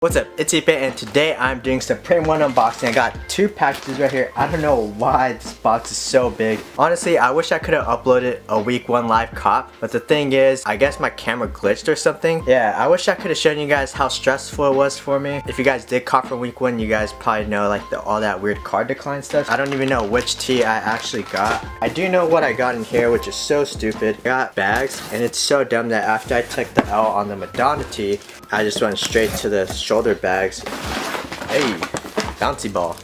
What's up, it's Ipe, and today I'm doing Supreme 1 unboxing. I got two packages right here. I don't know why this box is so big. Honestly, I wish I could have uploaded a week 1 live cop, but the thing is, I guess my camera glitched or something. Yeah, I wish I could have shown you guys how stressful it was for me. If you guys did cop from week 1, you guys probably know like all that weird card decline stuff. I don't even know which tea I actually got. I do know what I got in here, which is so stupid. I got bags, and it's so dumb that after I took the L on the Madonna tea, I just went straight to the shoulder bags. Hey, bouncy ball.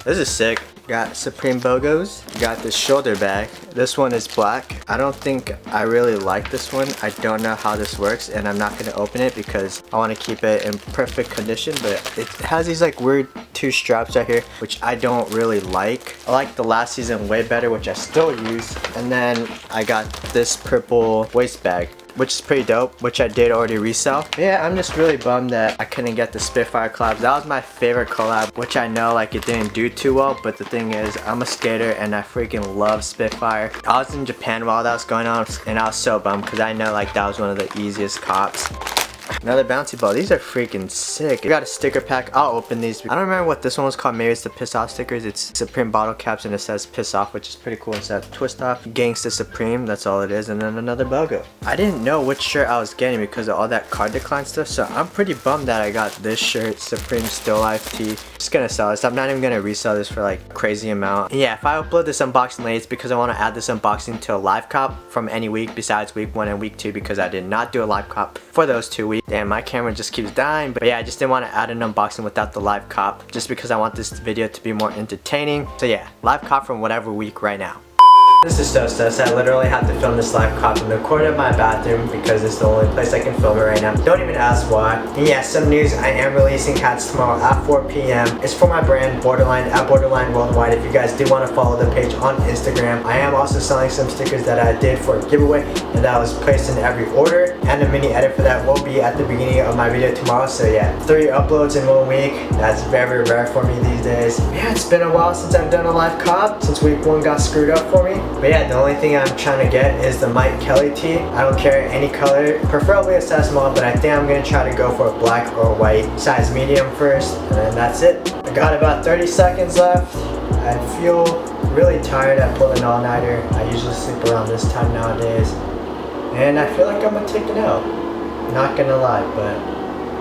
This is sick. Got Supreme BOGOs. Got this shoulder bag. This one is black. I don't think I really like this one. I don't know how this works, and I'm not gonna open it because I want to keep it in perfect condition, but it has these like weird two straps right here, which I don't really like. I like the last season way better, which I still use. And then I got this purple waist bag, which is pretty dope, which I did already resell. Yeah, I'm just really bummed that I couldn't get the Spitfire collab. That was my favorite collab, which I know like it didn't do too well, but the thing is, I'm a skater and I freaking love Spitfire. I was in Japan while that was going on, and I was so bummed because I know like that was one of the easiest cops. Another bouncy ball. These are freaking sick. We got a sticker pack. I'll open these. I don't remember what this one was called. Maybe it's the piss off stickers. It's Supreme bottle caps and it says piss off, which is pretty cool. It says twist off, Gangsta Supreme. That's all it is. And then another BOGO. I didn't know which shirt I was getting because of all that card decline stuff. So I'm pretty bummed that I got this shirt, Supreme Still Life tee. Just gonna sell this. I'm not even gonna resell this for like crazy amount. And yeah, if I upload this unboxing late, it's because I want to add this unboxing to a live cop from any week besides week 1 and week 2 because I did not do a live cop for those 2 weeks. Damn, my camera just keeps dying. But yeah, I just didn't want to add an unboxing without the live cop just because I want this video to be more entertaining. So yeah, live cop from whatever week right now. This is so sus. I literally had to film this live cop in the corner of my bathroom because it's the only place I can film it right now. Don't even ask why. And yeah, some news. I am releasing hats tomorrow at 4 p.m. It's for my brand, Borderline, at Borderline Worldwide. If you guys do want to follow the page on Instagram. I am also selling some stickers that I did for a giveaway and that was placed in every order. And a mini edit for that will be at the beginning of my video tomorrow. So yeah, 3 uploads in 1 week. That's very rare for me these days. Yeah, it's been a while since I've done a live cop, since week 1 got screwed up for me. But yeah, the only thing I'm trying to get is the Mike Kelly tee. I don't care any color, preferably a size small, but I think I'm gonna try to go for a black or a white size medium first, and then that's it. I got about 30 seconds left. I feel really tired at pulling all-nighter. I usually sleep around this time nowadays, and I feel like I'm gonna take an L. Not gonna lie, but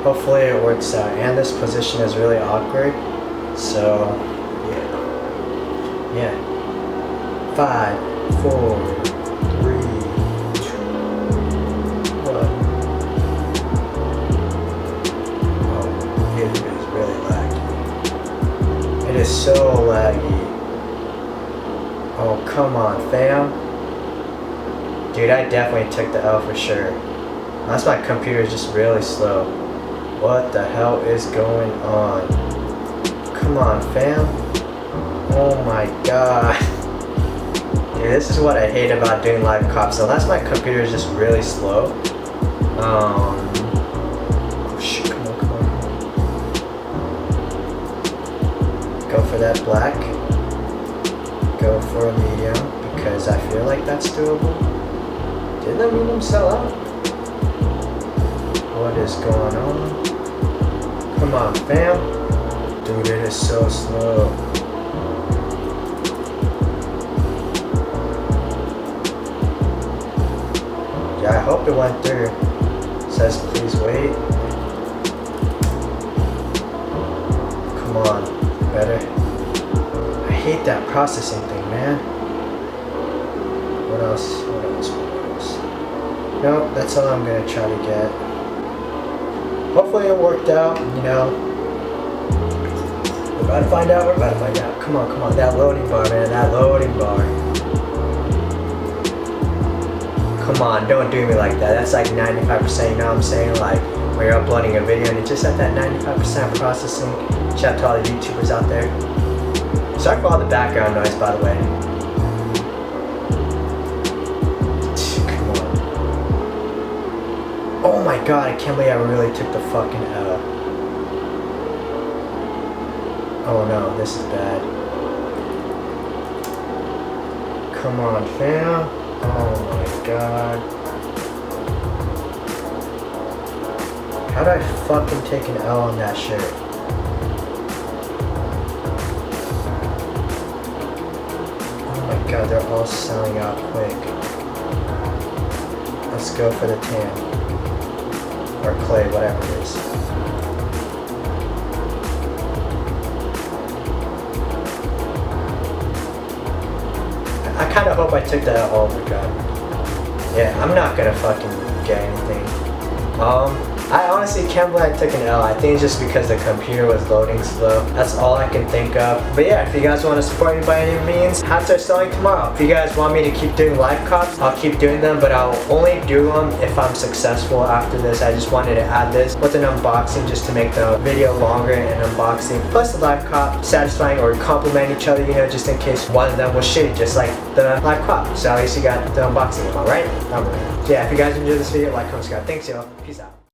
hopefully it works out. And this position is really awkward, so yeah. 5, 4, 3, 2, 1. Oh, it is really laggy. It is so laggy. Oh, come on, fam. Dude, I definitely took the L for sure. Unless my computer is just really slow. What the hell is going on? Come on, fam. Oh my god. Dude, this is what I hate about doing live cops. Unless my computer is just really slow. Oh shit, come on. Go for that black. Go for a medium because I feel like that's doable. Did the medium sell out? What is going on? Come on, fam. Dude, it is so slow. Yeah, I hope it went through. It says please wait. Come on, better. I hate that processing thing, man. What else? Nope, that's all I'm gonna try to get. Hopefully it worked out, you know. We're about to find out. Come on. That loading bar, man, that loading bar. Come on, don't do me like that. That's like 95%, you know what I'm saying? Like, when you're uploading a video and it's just at that 95% processing. Shout out to all the YouTubers out there. Sorry for all the background noise, by the way. Come on. Oh my god, I can't believe I really took the fucking L. Oh no, this is bad. Come on, fam. Oh my god. How did I fucking take an L on that shirt? Oh my god, they're all selling out quick. Let's go for the tan. Or clay, whatever it is. I kind of hope I took that. Oh my god. Yeah, I'm not gonna fucking get anything. I honestly can't believe I took an L. I think it's just because the computer was loading slow. That's all I can think of. But yeah, if you guys want to support me by any means, hats are selling tomorrow. If you guys want me to keep doing live cops, I'll keep doing them, but I'll only do them if I'm successful after this. I just wanted to add this with an unboxing just to make the video longer and unboxing. Plus the live cop satisfying or complement each other, you know, just in case one of them was shitty, just like the live cop. So at least you got the unboxing, alright? Alright. Yeah, if you guys enjoyed this video, like, comment, subscribe. Thanks y'all. Peace out.